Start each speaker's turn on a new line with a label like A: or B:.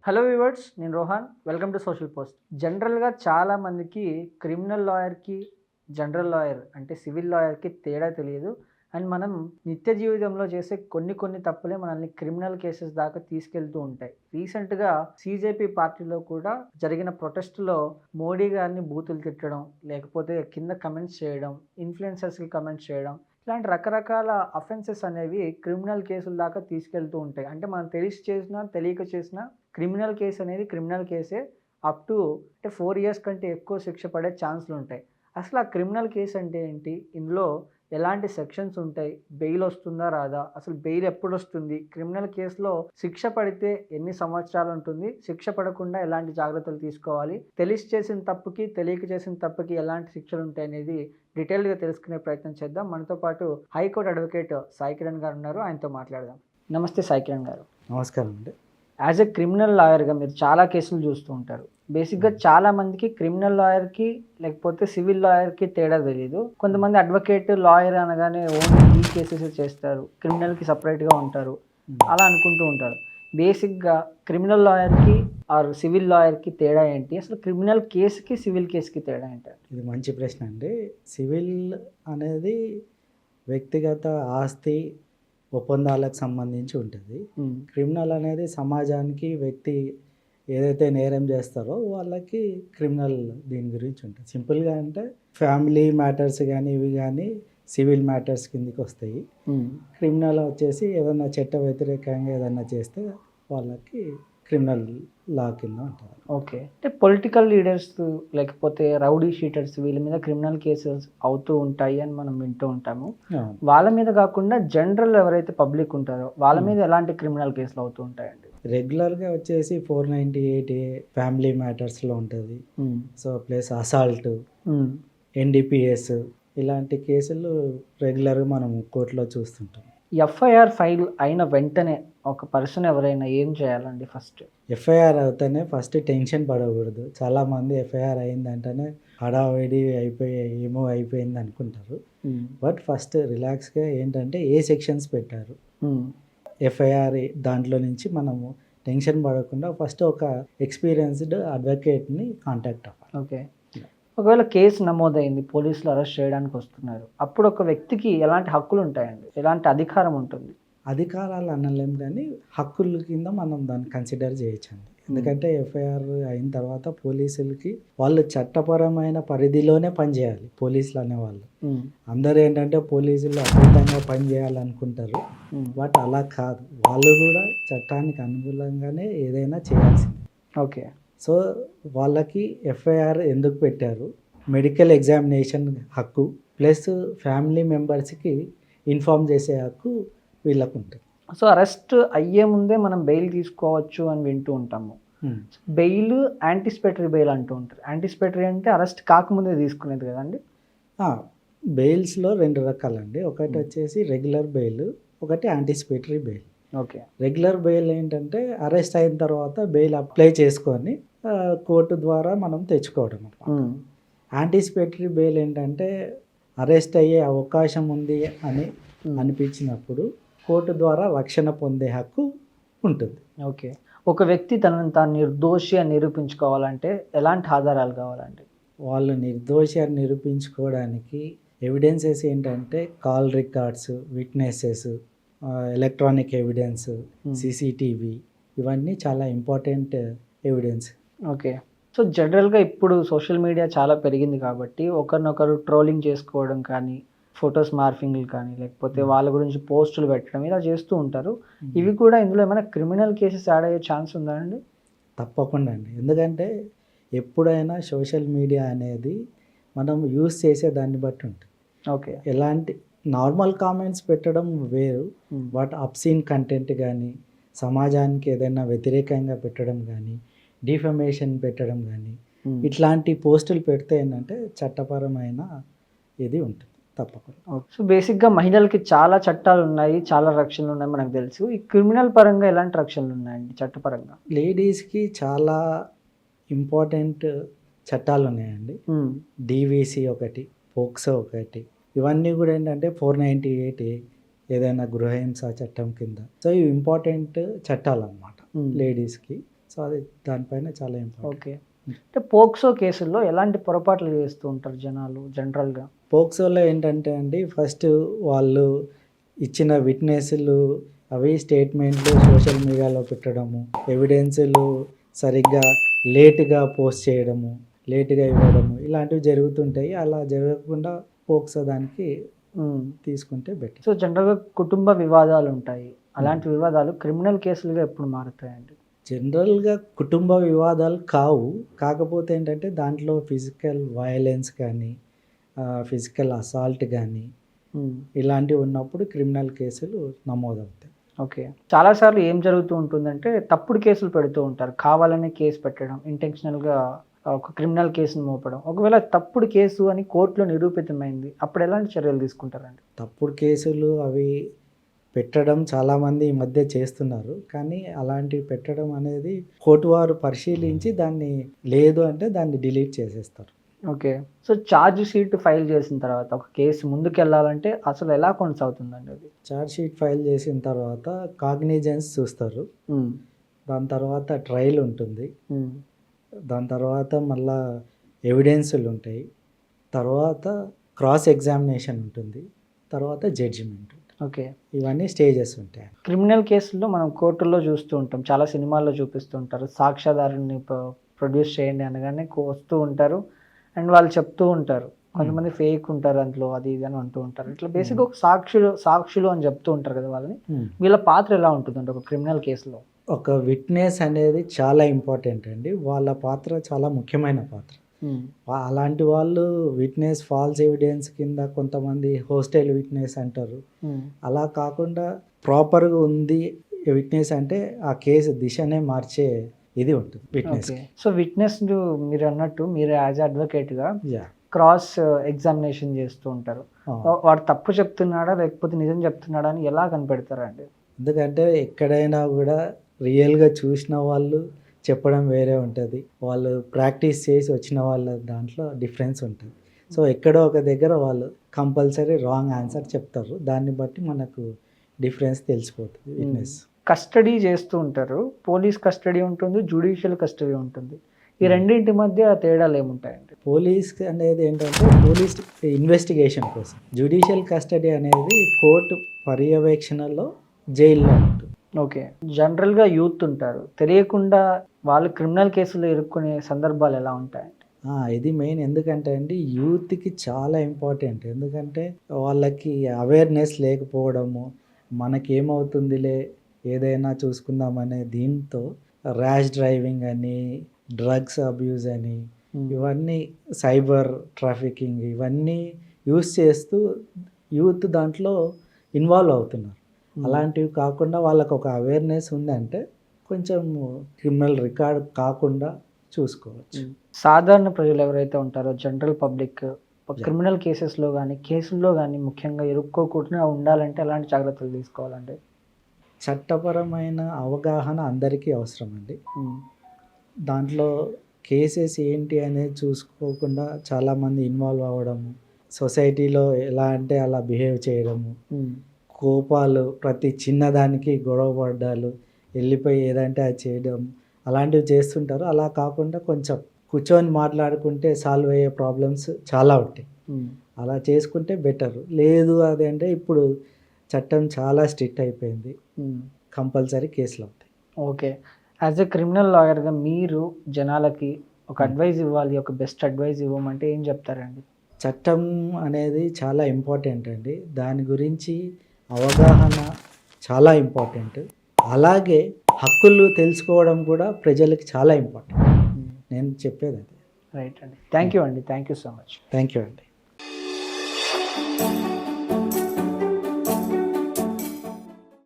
A: Hello viewers, నేను Rohan. Welcome to social post. జనరల్గా చాలా మందికి క్రిమినల్ లాయర్కి, జనరల్ లాయర్ అంటే సివిల్ లాయర్కి తేడా తెలియదు. అండ్ మనం నిత్య జీవితంలో చేసే కొన్ని తప్పులే మనల్ని క్రిమినల్ కేసెస్ దాకా తీసుకెళ్తూ ఉంటాయి. రీసెంట్గా సీజేపీ పార్టీలో కూడా జరిగిన ప్రొటెస్ట్లో మోడీ గారిని బూతులు తిట్టడం, లేకపోతే కింద కమెంట్స్ చేయడం, ఇన్ఫ్లుయెన్సర్స్కి కమెంట్స్ చేయడం, ఇలాంటి రకరకాల అఫెన్సెస్ అనేవి క్రిమినల్ కేసుల దాకా తీసుకెళ్తూ ఉంటాయి. అంటే మనం తెలిసి చేసినా తెలియక చేసినా క్రిమినల్ కేసు అనేది క్రిమినల్ కేసే. అప్ టు అంటే 4 ఇయర్స్ కంటే ఎక్కువ శిక్ష పడే ఛాన్స్లు ఉంటాయి. అసలు ఆ క్రిమినల్ కేసు అంటే ఏంటి? ఇందులో ఎలాంటి సెక్షన్స్ ఉంటాయి? బెయిల్ వస్తుందా రాదా? అసలు బెయిల్ ఎప్పుడు వస్తుంది? క్రిమినల్ కేసులో శిక్ష పడితే ఎన్ని సంవత్సరాలు ఉంటుంది? శిక్ష పడకుండా ఎలాంటి జాగ్రత్తలు తీసుకోవాలి? తెలిసి చేసిన తప్పుకి, తెలియక చేసిన తప్పుకి ఎలాంటి శిక్షలు ఉంటాయి అనేది డీటెయిల్గా తెలుసుకునే ప్రయత్నం చేద్దాం. మనతో పాటు హైకోర్టు అడ్వకేట్ సాయి కిరణ్ గారు ఉన్నారు. ఆయనతో మాట్లాడదాం. నమస్తే సాయి కిరణ్ గారు.
B: నమస్కారం అండి.
A: యాజ్ ఎ క్రిమినల్ లాయర్గా మీరు చాలా కేసులు చూస్తూ ఉంటారు. బేసిక్గా చాలా మందికి క్రిమినల్ లాయర్కి లేకపోతే సివిల్ లాయర్కి తేడా తెలియదు. కొంతమంది అడ్వకేట్ లాయర్ అనగానే ఓన్లీ ఈ కేసెస్ చేస్తారు, క్రిమినల్కి సపరేట్గా ఉంటారు, అలా అనుకుంటూ ఉంటారు. బేసిక్గా క్రిమినల్ లాయర్కి ఆర్ సివిల్ లాయర్కి తేడా ఏంటి? అసలు క్రిమినల్ కేసుకి సివిల్ కేసుకి తేడా ఏంటి?
B: ఇది మంచి ప్రశ్న అండి. సివిల్ అనేది వ్యక్తిగత ఆస్తి ఒప్పందాలకు సంబంధించి ఉంటుంది. క్రిమినల్ అనేది సమాజానికి వ్యక్తి ఏదైతే నేరం చేస్తారో వాళ్ళకి క్రిమినల్ దీని గురించి ఉంటుంది. సింపుల్గా అంటే ఫ్యామిలీ మ్యాటర్స్ కానీ ఇవి కానీ సివిల్ మ్యాటర్స్ కిందకి వస్తాయి. క్రిమినల్ వచ్చేసి ఏదైనా చట్ట వ్యతిరేకంగా ఏదైనా చేస్తే వాళ్ళకి క్రిమినల్ లా కింద ఉంటుంది.
A: ఓకే. అంటే పొలిటికల్ లీడర్స్ లేకపోతే రౌడీ షీటర్స్ వీళ్ళ మీద క్రిమినల్ కేసెస్ అవుతూ ఉంటాయి అని మనం వింటూ ఉంటాము. వాళ్ళ మీద కాకుండా జనరల్ ఎవరైతే పబ్లిక్ ఉంటారో వాళ్ళ మీద ఎలాంటి క్రిమినల్ కేసులు అవుతూ ఉంటాయండి?
B: రెగ్యులర్గా వచ్చేసి 498A ఫ్యామిలీ మ్యాటర్స్లో ఉంటుంది. సో ప్లస్ అసాల్ట్, NDPS ఇలాంటి కేసులు రెగ్యులర్గా మనం కోర్టులో చూస్తుంటాం.
A: ఎఫ్ఐఆర్ ఫైల్ అయిన వెంటనే ఒక పర్సన్ ఎవరైనా ఏం చేయాలండి? ఫస్ట్
B: ఎఫ్ఐఆర్ అవుతానే ఫస్ట్ టెన్షన్ పడకూడదు. చాలామంది ఎఫ్ఐఆర్ అయిందంటేనే హడావిడి ఏమో అయిపోయింది అనుకుంటారు. బట్ ఫస్ట్ రిలాక్స్గా ఏంటంటే ఏ సెక్షన్స్ పెట్టారు ఎఫ్ఐఆర్ దాంట్లో నుంచి మనము టెన్షన్ పడకుండా ఫస్ట్ ఒక ఎక్స్పీరియన్స్డ్ అడ్వకేట్ని కాంటాక్ట్ అవ్వాలి.
A: ఓకే. ఒకవేళ కేసు నమోదైంది, పోలీసులు అరెస్ట్ చేయడానికి వస్తున్నారు, అప్పుడు ఒక వ్యక్తికి ఎలాంటి హక్కులు ఉంటాయండి? ఎలాంటి అధికారం ఉంటుంది?
B: అధికారాలు అనలేం కానీ హక్కుల కింద మనం దాన్ని కన్సిడర్ చేయొచ్చండి. ఎందుకంటే ఎఫ్ఐఆర్ అయిన తర్వాత పోలీసులకి వాళ్ళు చట్టపరమైన పరిధిలోనే పనిచేయాలి. పోలీసులు అనేవాళ్ళు అందరూ ఏంటంటే పోలీసులు అద్భుతంగా పనిచేయాలనుకుంటారు. బట్ అలా కాదు, వాళ్ళు కూడా చట్టానికి అనుకూలంగానే ఏదైనా చేయాల్సింది.
A: ఓకే.
B: సో వాళ్ళకి ఎఫ్ఐఆర్ ఎందుకు పెట్టారు, మెడికల్ ఎగ్జామినేషన్ హక్కు ప్లస్ ఫ్యామిలీ మెంబర్స్కి ఇన్ఫార్మ్ చేసే హక్కు వీళ్ళకు ఉంటుంది.
A: సో అరెస్ట్ అయ్యే ముందే మనం బెయిల్ తీసుకోవచ్చు అని వింటూ ఉంటాము. బెయిల్ యాంటిసిపేటరీ బెయిల్ అంటూ ఉంటారు. యాంటిసిపేటరీ అంటే అరెస్ట్ కాకముందే తీసుకునేది కదండి?
B: బెయిల్స్లో 2 రకాలండి. ఒకటి వచ్చేసి రెగ్యులర్ బెయిల్, ఒకటి anticipatory bail.
A: Okay.
B: Regular bail ఏంటంటే అరెస్ట్ అయిన తర్వాత బెయిల్ అప్లై చేసుకొని కోర్టు ద్వారా మనం తెచ్చుకోవడం. యాంటిసిపేటరీ బెయిల్ ఏంటంటే అరెస్ట్ అయ్యే అవకాశం ఉంది అని అనిపించినప్పుడు కోర్టు ద్వారా రక్షణ పొందే హక్కు ఉంటుంది.
A: ఓకే. ఒక వ్యక్తి తనను తాను నిర్దోషి అని నిరూపించుకోవాలంటే ఎలాంటి ఆధారాలు కావాలండి?
B: వాళ్ళు నిర్దోషి అని నిరూపించుకోవడానికి ఎవిడెన్సెస్ ఏంటంటే call records, witnesses, electronic evidence, CCTV ఇవన్నీ చాలా ఇంపార్టెంట్ ఎవిడెన్స్.
A: ఓకే. సో జనరల్గా ఇప్పుడు సోషల్ మీడియా చాలా పెరిగింది కాబట్టి ఒకరినొకరు ట్రోలింగ్ చేసుకోవడం కానీ, ఫొటోస్ మార్ఫింగ్లు కానీ, లేకపోతే వాళ్ళ గురించి పోస్టులు పెట్టడం ఇలా చేస్తూ ఉంటారు. ఇవి కూడా ఇందులో ఏమైనా క్రిమినల్ కేసెస్ యాడ్ అయ్యే ఛాన్స్ ఉందా అండి?
B: తప్పకుండా అండి. ఎందుకంటే ఎప్పుడైనా సోషల్ మీడియా అనేది మనం యూస్ చేసే దాన్ని బట్టి ఉంటుంది.
A: ఓకే. ఎలాంటి
B: నార్మల్ కామెంట్స్ పెట్టడం వేరు, బట్ అబ్సీన్ కంటెంట్ కానీ, సమాజానికి ఏదైనా వ్యతిరేకంగా పెట్టడం కానీ, డిఫమేషన్ పెట్టడం కానీ ఇట్లాంటి పోస్టులు పెడితే ఏంటంటే చట్టపరమైన ఇది ఉంటుంది తప్పకుండా.
A: సో బేసిక్గా మహిళలకి చాలా చట్టాలు ఉన్నాయి, చాలా రక్షణలు ఉన్నాయి మనకు తెలుసు. ఈ క్రిమినల్ పరంగా ఎలాంటి రక్షణలు ఉన్నాయండి చట్టపరంగా? లేడీస్కి
B: చాలా ఇంపార్టెంట్ చట్టాలు ఉన్నాయండి. DVC ఒకటి, పోక్సో ఒకటి, ఇవన్నీ కూడా ఏంటంటే 498A ఏదైనా గృహహింస చట్టం కింద. సో ఇవి ఇంపార్టెంట్ చట్టాలు అన్నమాట లేడీస్కి. సో అది దానిపైన చాలా ఇంపార్టెంట్.
A: ఓకే. అంటే పోక్సో కేసుల్లో ఎలాంటి పొరపాట్లు చేస్తూ ఉంటారు జనాలు జనరల్గా?
B: పోక్సోలో ఏంటంటే అండి, ఫస్ట్ వాళ్ళు ఇచ్చిన విట్నెస్లు అవి స్టేట్మెంట్లు సోషల్ మీడియాలో పెట్టడము, ఎవిడెన్సులు సరిగ్గా లేటుగా పోస్ట్ చేయడము, లేటుగా ఇవ్వడము, ఇలాంటివి జరుగుతుంటాయి. అలా జరగకుండా పోక్సో దానికి తీసుకుంటే బెటర్.
A: సో జనరల్గా కుటుంబ వివాదాలు ఉంటాయి. అలాంటి వివాదాలు క్రిమినల్ కేసులుగా ఎప్పుడు మారుతాయండి?
B: జనరల్గా కుటుంబ వివాదాలు కావు. కాకపోతే ఏంటంటే దాంట్లో ఫిజికల్ వయలెన్స్ కానీ, ఫిజికల్ అసాల్ట్ కానీ ఇలాంటివి ఉన్నప్పుడు క్రిమినల్ కేసులు నమోదవుతాయి.
A: ఓకే. చాలాసార్లు ఏం జరుగుతూ ఉంటుందంటే తప్పుడు కేసులు పెడుతూ ఉంటారు. కావాలనే కేసు పెట్టడం, ఇంటెన్షనల్గా ఒక క్రిమినల్ కేసును మోపడం. ఒకవేళ తప్పుడు కేసు అని కోర్టులో నిరూపితమైంది, అప్పుడు ఎలాంటి చర్యలు తీసుకుంటారండి?
B: తప్పుడు కేసులు అవి పెట్టడం చాలామంది ఈ మధ్య చేస్తున్నారు. కానీ అలాంటివి పెట్టడం అనేది కోర్టు వారు పరిశీలించి దాన్ని లేదు అంటే దాన్ని డిలీట్ చేసేస్తారు.
A: Okay. So charge sheet file చేసిన తర్వాత ఒక కేసు ముందుకెళ్ళాలంటే అసలు ఎలా కొనసాగుతుందండి అది?
B: ఛార్జ్ షీట్ ఫైల్ చేసిన తర్వాత కాగ్నిజెన్స్ చూస్తారు. దాని తర్వాత ట్రయల్ ఉంటుంది. దాని తర్వాత మళ్ళా ఎవిడెన్సులు ఉంటాయి. తర్వాత క్రాస్ ఎగ్జామినేషన్ ఉంటుంది. తర్వాత జడ్జిమెంట్.
A: ఓకే.
B: ఇవన్నీ స్టేజెస్ ఉంటాయి.
A: క్రిమినల్ కేసుల్లో మనం కోర్టుల్లో చూస్తూ ఉంటాం, చాలా సినిమాల్లో చూపిస్తూ ఉంటారు. సాక్ష్యాధారుని ప్రొడ్యూస్ చేయండి అనగానే వస్తూ ఉంటారు అండ్ వాళ్ళు చెప్తూ ఉంటారు. కొంతమంది ఫేక్ ఉంటారు అందులో, అది ఇది అని అంటూ ఉంటారు. ఇట్లా బేసిక్గా ఒక సాక్షులు అని చెప్తూ ఉంటారు కదా వాళ్ళని. వీళ్ళ పాత్ర ఎలా ఉంటుందండి ఒక క్రిమినల్ కేసులో?
B: ఒక విట్నెస్ అనేది చాలా ఇంపార్టెంట్ అండి. వాళ్ళ పాత్ర చాలా ముఖ్యమైన పాత్ర. అలాంటి వాళ్ళు విట్నెస్ ఫాల్స్ ఎవిడెన్స్ కింద కొంతమంది హోస్టైల్ విట్నెస్ అంటారు. అలా కాకుండా ప్రాపర్గా ఉంది విట్నెస్ అంటే ఆ కేసు దిశనే మార్చే ఇది ఉంటుంది విట్నెస్.
A: సో విట్నెస్ మీరు అన్నట్టు మీరు యాజ్ అడ్వకేట్గా క్రాస్ ఎగ్జామినేషన్ చేస్తూ ఉంటారు. వాడు తప్పు చెప్తున్నాడా లేకపోతే నిజం చెప్తున్నాడా అని ఎలా కనిపెడతారండి?
B: ఎందుకంటే ఎక్కడైనా కూడా రియల్గా చూసిన వాళ్ళు చెప్పడం వేరే ఉంటుంది, వాళ్ళు ప్రాక్టీస్ చేసి వచ్చిన వాళ్ళ దాంట్లో డిఫరెన్స్ ఉంటుంది. సో ఎక్కడో ఒక దగ్గర వాళ్ళు కంపల్సరీ రాంగ్ ఆన్సర్ చెప్తారు. దాన్ని బట్టి మనకు డిఫరెన్స్ తెలిసిపోతుంది. విట్నెస్
A: కస్టడీ చేస్తూ ఉంటారు, పోలీస్ కస్టడీ ఉంటుంది, జ్యుడిషియల్ కస్టడీ ఉంటుంది. ఈ రెండింటి మధ్య తేడాలు ఏముంటాయండి?
B: పోలీస్ అనేది ఏంటంటే పోలీస్ ఇన్వెస్టిగేషన్ కోసం, జ్యుడిషియల్ కస్టడీ అనేది కోర్టు పర్యవేక్షణలో జైల్లో ఉంటుంది.
A: ఓకే. జనరల్గా యూత్ ఉంటారు, తెలియకుండా వాళ్ళు క్రిమినల్ కేసులు ఇరుక్కునే సందర్భాలు ఎలా ఉంటాయండి?
B: ఇది మెయిన్. ఎందుకంటే అండి యూత్కి చాలా ఇంపార్టెంట్. ఎందుకంటే వాళ్ళకి అవేర్నెస్ లేకపోవడము, మనకేమవుతుందిలే ఏదైనా చూసుకుందామనే దీంతో ర్యాష్ డ్రైవింగ్ అని, డ్రగ్స్ అబ్యూజ్ అని, ఇవన్నీ సైబర్ ట్రాఫికింగ్ ఇవన్నీ యూస్ చేస్తూ యూత్ దాంట్లో ఇన్వాల్వ్ అవుతున్నారు. అలాంటివి కాకుండా వాళ్ళకు ఒక అవేర్నెస్ ఉందంటే కొంచెం క్రిమినల్ రికార్డ్ కాకుండా చూసుకోవచ్చు.
A: సాధారణ ప్రజలు ఎవరైతే ఉంటారో జనరల్ పబ్లిక్ క్రిమినల్ కేసెస్లో కానీ కేసుల్లో కానీ ముఖ్యంగా ఇరుక్కోకుండా ఉండాలంటే ఎలాంటి జాగ్రత్తలు తీసుకోవాలండి?
B: చట్టపరమైన అవగాహన అందరికీ అవసరం అండి. దాంట్లో కేసెస్ ఏంటి అనేది చూసుకోకుండా చాలామంది ఇన్వాల్వ్ అవ్వడము, సొసైటీలో ఎలా అంటే అలా బిహేవ్ చేయడము, కోపాలు, ప్రతి చిన్నదానికి గొడవ పడ్డాలు, వెళ్ళిపోయి ఏదంటే అది చేయడం, అలాంటివి చేస్తుంటారు. అలా కాకుండా కొంచెం కూర్చొని మాట్లాడుకుంటే సాల్వ్ అయ్యే ప్రాబ్లమ్స్ చాలా ఉంటాయి. అలా చేసుకుంటే బెటర్. లేదు అది అంటే ఇప్పుడు చట్టం చాలా స్ట్రిక్ట్ అయిపోయింది, కంపల్సరీ కేసులు అవుతాయి.
A: ఓకే. యాజ్ ఎ క్రిమినల్ లాయర్గా మీరు జనాలకి ఒక అడ్వైజ్ ఇవ్వాలి, ఒక బెస్ట్ అడ్వైజ్ ఇవ్వమంటే ఏం చెప్తారండి?
B: చట్టం అనేది చాలా ఇంపార్టెంట్ అండి. దాని గురించి అవగాహన చాలా ఇంపార్టెంట్. అలాగే హక్కులు తెలుసుకోవడం కూడా ప్రజలకి చాలా ఇంపార్టెంట్. నేను చెప్పేది అది.
A: రైట్ అండి. థ్యాంక్ యూ అండి. Thank you so much.
B: Thank you అండి.